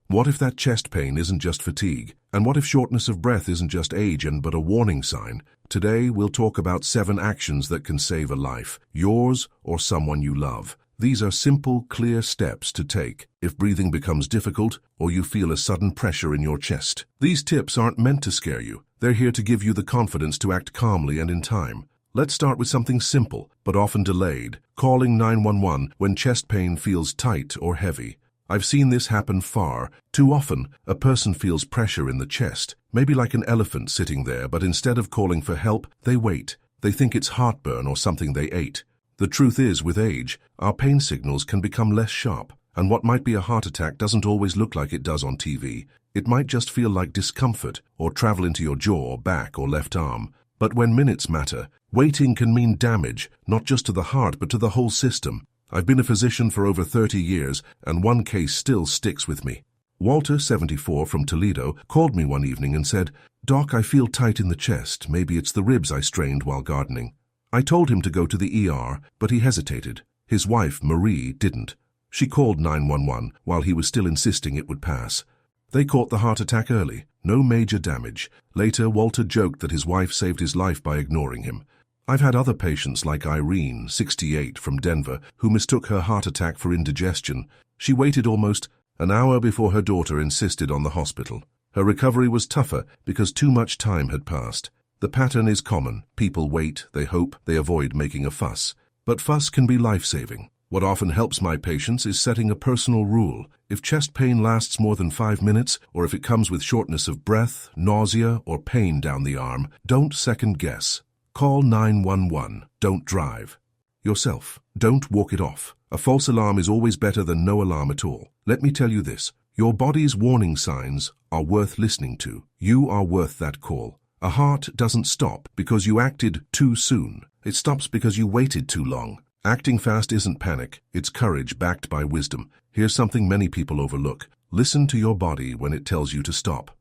What if that chest pain isn't just fatigue? And what if shortness of breath isn't just age but a warning sign? Today, we'll talk about 7 actions that can save a life, yours or someone you love. These are simple, clear steps to take if breathing becomes difficult or you feel a sudden pressure in your chest. These tips aren't meant to scare you. They're here to give you the confidence to act calmly and in time. Let's start with something simple, but often delayed, calling 911 when chest pain feels tight or heavy. I've seen this happen far too often. A person feels pressure in the chest, maybe like an elephant sitting there, but instead of calling for help, they wait. They think it's heartburn or something they ate. The truth is, with age, our pain signals can become less sharp, and what might be a heart attack doesn't always look like it does on TV. It might just feel like discomfort or travel into your jaw, back, or left arm. But when minutes matter, waiting can mean damage, not just to the heart but to the whole system. I've been a physician for over 30 years, and one case still sticks with me. Walter, 74, from Toledo, called me one evening and said, "Doc, I feel tight in the chest. Maybe it's the ribs I strained while gardening." I told him to go to the ER, but he hesitated. His wife, Marie, didn't. She called 911 while he was still insisting it would pass. They caught the heart attack early. No major damage. Later, Walter joked that his wife saved his life by ignoring him. I've had other patients like Irene, 68, from Denver, who mistook her heart attack for indigestion. She waited almost an hour before her daughter insisted on the hospital. Her recovery was tougher because too much time had passed. The pattern is common. People wait, they hope, they avoid making a fuss. But fuss can be life-saving. What often helps my patients is setting a personal rule. If chest pain lasts more than 5 minutes, or if it comes with shortness of breath, nausea, or pain down the arm, don't second guess. Call 911. Don't drive yourself. Don't walk it off. A false alarm is always better than no alarm at all. Let me tell you this. Your body's warning signs are worth listening to. You are worth that call. A heart doesn't stop because you acted too soon. It stops because you waited too long. Acting fast isn't panic. It's courage backed by wisdom. Here's something many people overlook. Listen to your body when it tells you to stop.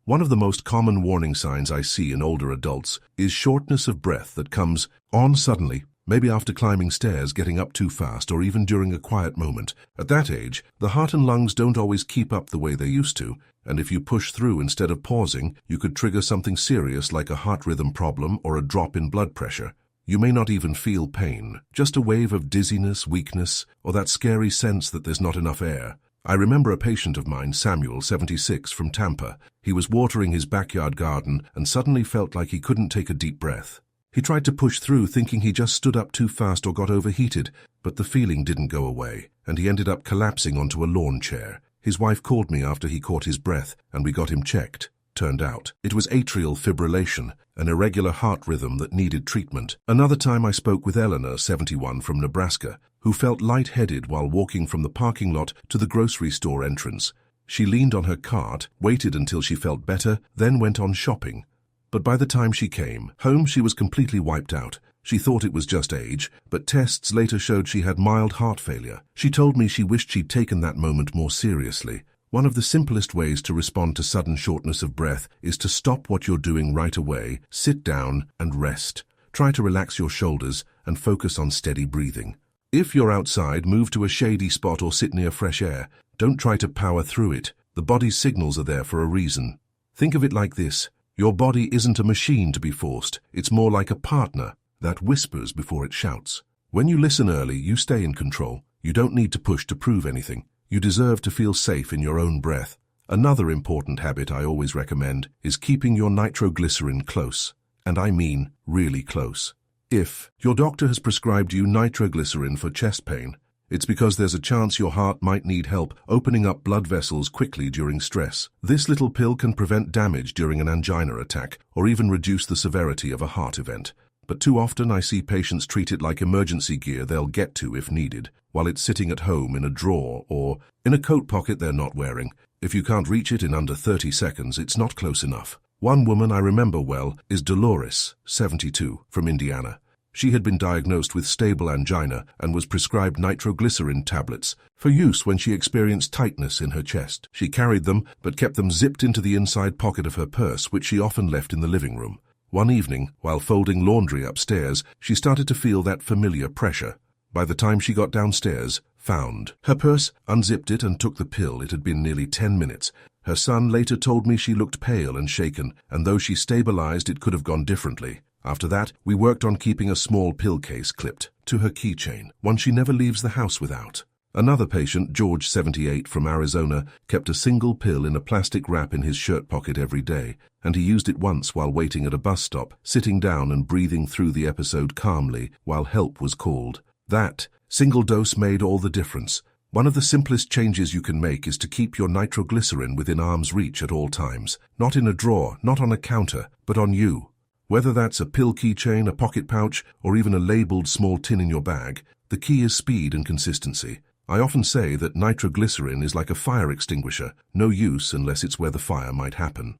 One of the most common warning signs I see in older adults is shortness of breath that comes on suddenly, maybe after climbing stairs, getting up too fast, or even during a quiet moment. At that age, the heart and lungs don't always keep up the way they used to, and if you push through instead of pausing, you could trigger something serious like a heart rhythm problem or a drop in blood pressure. You may not even feel pain, just a wave of dizziness, weakness, or that scary sense that there's not enough air. I remember a patient of mine, Samuel, 76, from Tampa. He was watering his backyard garden and suddenly felt like he couldn't take a deep breath. He tried to push through, thinking he just stood up too fast or got overheated, but the feeling didn't go away, and he ended up collapsing onto a lawn chair. His wife called me after he caught his breath, and we got him checked. Turned out, it was atrial fibrillation, an irregular heart rhythm that needed treatment. Another time I spoke with Eleanor, 71, from Nebraska, who felt lightheaded while walking from the parking lot to the grocery store entrance. She leaned on her cart, waited until she felt better, then went on shopping. But by the time she came home, she was completely wiped out. She thought it was just age, but tests later showed she had mild heart failure. She told me she wished she'd taken that moment more seriously. One of the simplest ways to respond to sudden shortness of breath is to stop what you're doing right away, sit down, and rest. Try to relax your shoulders and focus on steady breathing. If you're outside, move to a shady spot or sit near fresh air. Don't try to power through it. The body's signals are there for a reason. Think of it like this. Your body isn't a machine to be forced. It's more like a partner that whispers before it shouts. When you listen early, you stay in control. You don't need to push to prove anything. You deserve to feel safe in your own breath. Another important habit I always recommend is keeping your nitroglycerin close. And I mean really close. If your doctor has prescribed you nitroglycerin for chest pain, it's because there's a chance your heart might need help opening up blood vessels quickly during stress. This little pill can prevent damage during an angina attack or even reduce the severity of a heart event. But too often I see patients treat it like emergency gear they'll get to if needed, while it's sitting at home in a drawer or in a coat pocket they're not wearing. If you can't reach it in under 30 seconds, it's not close enough. One woman I remember well is Dolores, 72, from Indiana. She had been diagnosed with stable angina and was prescribed nitroglycerin tablets for use when she experienced tightness in her chest. She carried them, but kept them zipped into the inside pocket of her purse, which she often left in the living room. One evening, while folding laundry upstairs, she started to feel that familiar pressure. By the time she got downstairs, Found her purse, unzipped it and took the pill. It had been nearly 10 minutes. Her son later told me she looked pale and shaken, and though she stabilized, it could have gone differently. After that, we worked on keeping a small pill case clipped to her keychain, one she never leaves the house without. Another patient, George, 78, from Arizona, kept a single pill in a plastic wrap in his shirt pocket every day, and he used it once while waiting at a bus stop, sitting down and breathing through the episode calmly while help was called. That single dose made all the difference. One of the simplest changes you can make is to keep your nitroglycerin within arm's reach at all times, not in a drawer, not on a counter, but on you. Whether that's a pill keychain, a pocket pouch, or even a labeled small tin in your bag, the key is speed and consistency. I often say that nitroglycerin is like a fire extinguisher, no use unless it's where the fire might happen.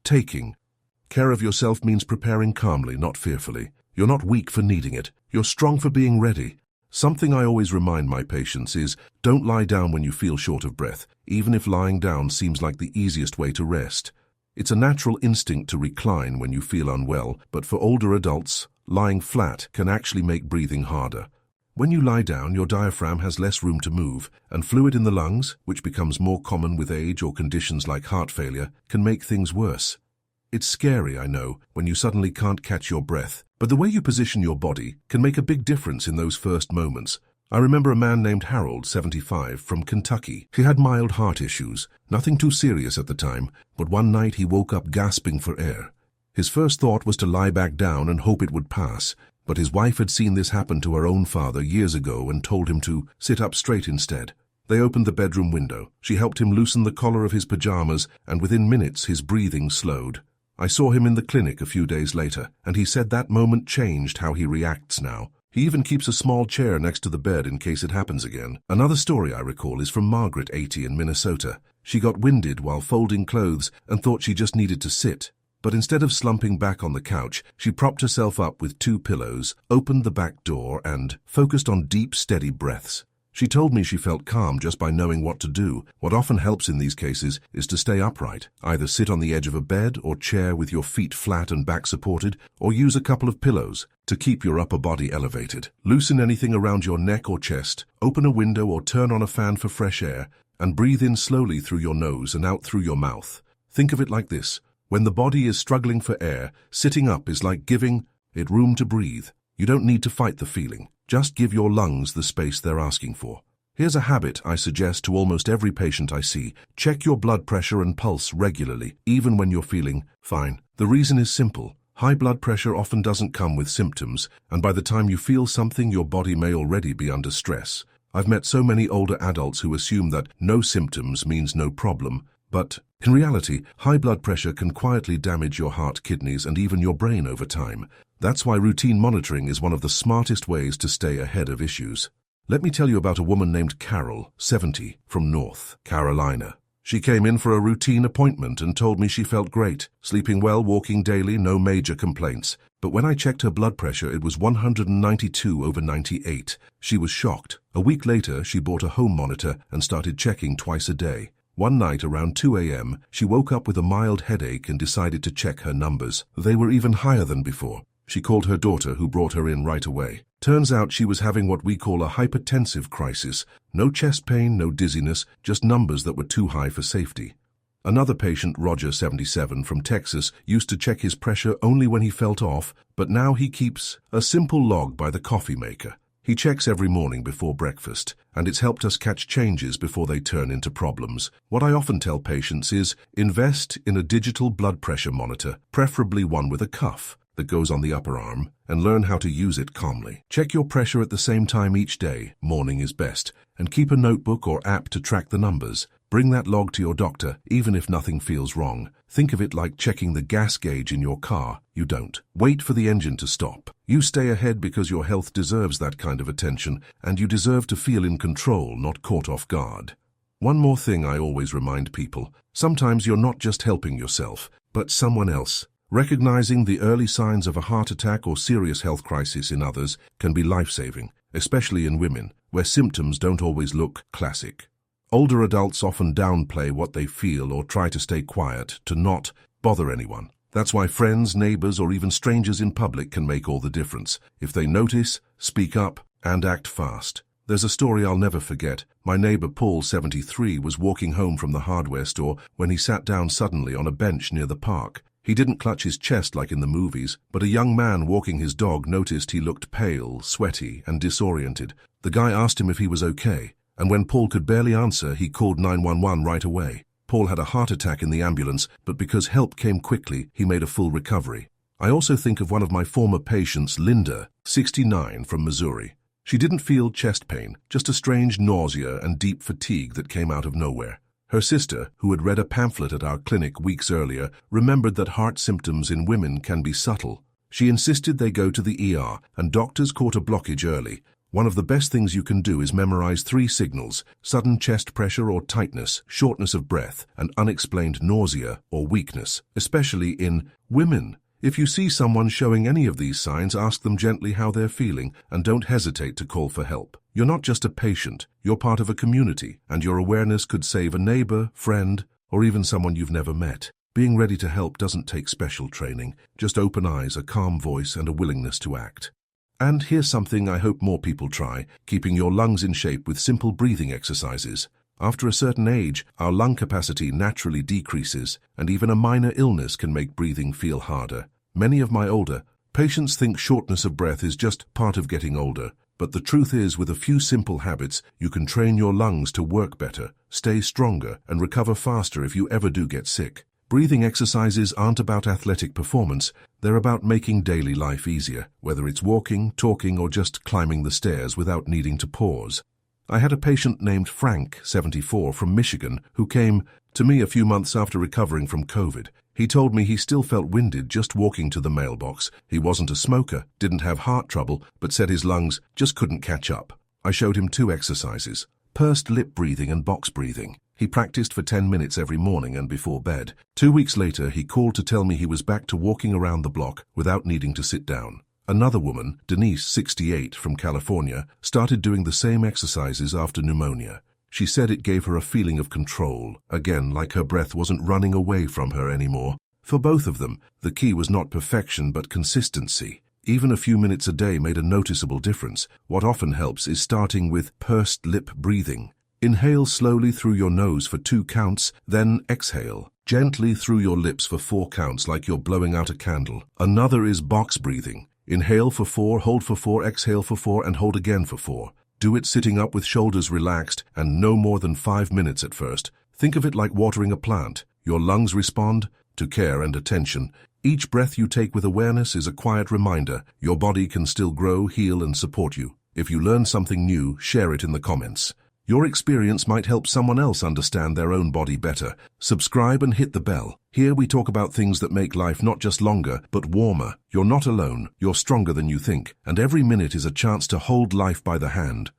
Taking care of yourself means preparing calmly, not fearfully. You're not weak for needing it. You're strong for being ready. Something I always remind my patients is, don't lie down when you feel short of breath, even if lying down seems like the easiest way to rest. It's a natural instinct to recline when you feel unwell, but for older adults, lying flat can actually make breathing harder. When you lie down, your diaphragm has less room to move, and fluid in the lungs, which becomes more common with age or conditions like heart failure, can make things worse. It's scary, I know, when you suddenly can't catch your breath, but the way you position your body can make a big difference in those first moments. I remember a man named Harold, 75, from Kentucky. He had mild heart issues, nothing too serious at the time, but one night he woke up gasping for air. His first thought was to lie back down and hope it would pass, but his wife had seen this happen to her own father years ago and told him to sit up straight instead. They opened the bedroom window. She helped him loosen the collar of his pajamas, and within minutes his breathing slowed. I saw him in the clinic a few days later, and he said that moment changed how he reacts now. He even keeps a small chair next to the bed in case it happens again. Another story I recall is from Margaret, 80, in Minnesota. She got winded while folding clothes and thought she just needed to sit. But instead of slumping back on the couch, she propped herself up with 2 pillows, opened the back door, and focused on deep, steady breaths. She told me she felt calm just by knowing what to do. What often helps in these cases is to stay upright. Either sit on the edge of a bed or chair with your feet flat and back supported, or use a couple of pillows to keep your upper body elevated. Loosen anything around your neck or chest, open a window or turn on a fan for fresh air, and breathe in slowly through your nose and out through your mouth. Think of it like this. When the body is struggling for air, sitting up is like giving it room to breathe. You don't need to fight the feeling. Just give your lungs the space they're asking for. Here's a habit I suggest to almost every patient I see. Check your blood pressure and pulse regularly, even when you're feeling fine. The reason is simple. High blood pressure often doesn't come with symptoms, and by the time you feel something, your body may already be under stress. I've met so many older adults who assume that no symptoms means no problem, but in reality, high blood pressure can quietly damage your heart, kidneys, and even your brain over time. That's why routine monitoring is one of the smartest ways to stay ahead of issues. Let me tell you about a woman named Carol, 70, from North Carolina. She came in for a routine appointment and told me she felt great, sleeping well, walking daily, no major complaints. But when I checked her blood pressure, it was 192/98. She was shocked. A week later, she bought a home monitor and started checking twice a day. One night around 2 a.m., she woke up with a mild headache and decided to check her numbers. They were even higher than before. She called her daughter, who brought her in right away. Turns out she was having what we call a hypertensive crisis. No chest pain, no dizziness, just numbers that were too high for safety. Another patient, Roger, 77, from Texas, used to check his pressure only when he felt off, but now he keeps a simple log by the coffee maker. He checks every morning before breakfast, and it's helped us catch changes before they turn into problems. What I often tell patients is, invest in a digital blood pressure monitor, preferably one with a cuff that goes on the upper arm, and learn how to use it calmly. Check your pressure at the same time each day, morning is best, and keep a notebook or app to track the numbers. Bring that log to your doctor, even if nothing feels wrong. Think of it like checking the gas gauge in your car. You don't wait for the engine to stop. You stay ahead because your health deserves that kind of attention, and you deserve to feel in control, not caught off guard. One more thing I always remind people. Sometimes you're not just helping yourself, but someone else. Recognizing the early signs of a heart attack or serious health crisis in others can be life-saving, especially in women, where symptoms don't always look classic. Older adults often downplay what they feel or try to stay quiet to not bother anyone. That's why friends, neighbors, or even strangers in public can make all the difference if they notice, speak up, and act fast. There's a story I'll never forget. My neighbor Paul, 73, was walking home from the hardware store when he sat down suddenly on a bench near the park. He didn't clutch his chest like in the movies, but a young man walking his dog noticed he looked pale, sweaty, and disoriented. The guy asked him if he was okay, and when Paul could barely answer, he called 911 right away. Paul had a heart attack in the ambulance, but because help came quickly, he made a full recovery. I also think of one of my former patients, Linda, 69, from Missouri. She didn't feel chest pain, just a strange nausea and deep fatigue that came out of nowhere. Her sister, who had read a pamphlet at our clinic weeks earlier, remembered that heart symptoms in women can be subtle. She insisted they go to the ER, and doctors caught a blockage early. One of the best things you can do is memorize 3 signals: sudden chest pressure or tightness, shortness of breath, and unexplained nausea or weakness, especially in women. If you see someone showing any of these signs, ask them gently how they're feeling and don't hesitate to call for help. You're not just a patient, you're part of a community, and your awareness could save a neighbor, friend, or even someone you've never met. Being ready to help doesn't take special training, just open eyes, a calm voice, and a willingness to act. And here's something I hope more people try: keeping your lungs in shape with simple breathing exercises. After a certain age, our lung capacity naturally decreases, and even a minor illness can make breathing feel harder. Many of my older patients think shortness of breath is just part of getting older, but the truth is, with a few simple habits, you can train your lungs to work better, stay stronger, and recover faster if you ever do get sick. Breathing exercises aren't about athletic performance, they're about making daily life easier, whether it's walking, talking, or just climbing the stairs without needing to pause. I had a patient named Frank, 74, from Michigan, who came to me a few months after recovering from COVID. He told me he still felt winded just walking to the mailbox. He wasn't a smoker, didn't have heart trouble, but said his lungs just couldn't catch up. I showed him 2 exercises: pursed lip breathing and box breathing. He practiced for 10 minutes every morning and before bed. 2 weeks later, he called to tell me he was back to walking around the block without needing to sit down. Another woman, Denise, 68, from California, started doing the same exercises after pneumonia. She said it gave her a feeling of control, again like her breath wasn't running away from her anymore. For both of them, the key was not perfection but consistency. Even a few minutes a day made a noticeable difference. What often helps is starting with pursed lip breathing. Inhale slowly through your nose for 2 counts, then exhale gently through your lips for 4 counts like you're blowing out a candle. Another is box breathing. Inhale for 4, hold for 4, exhale for 4, and hold again for 4. Do it sitting up with shoulders relaxed and no more than 5 minutes at first. Think of it like watering a plant. Your lungs respond to care and attention. Each breath you take with awareness is a quiet reminder your body can still grow, heal, and support you. If you learn something new, share it in the comments. Your experience might help someone else understand their own body better. Subscribe and hit the bell. Here we talk about things that make life not just longer, but warmer. You're not alone, you're stronger than you think, and every minute is a chance to hold life by the hand.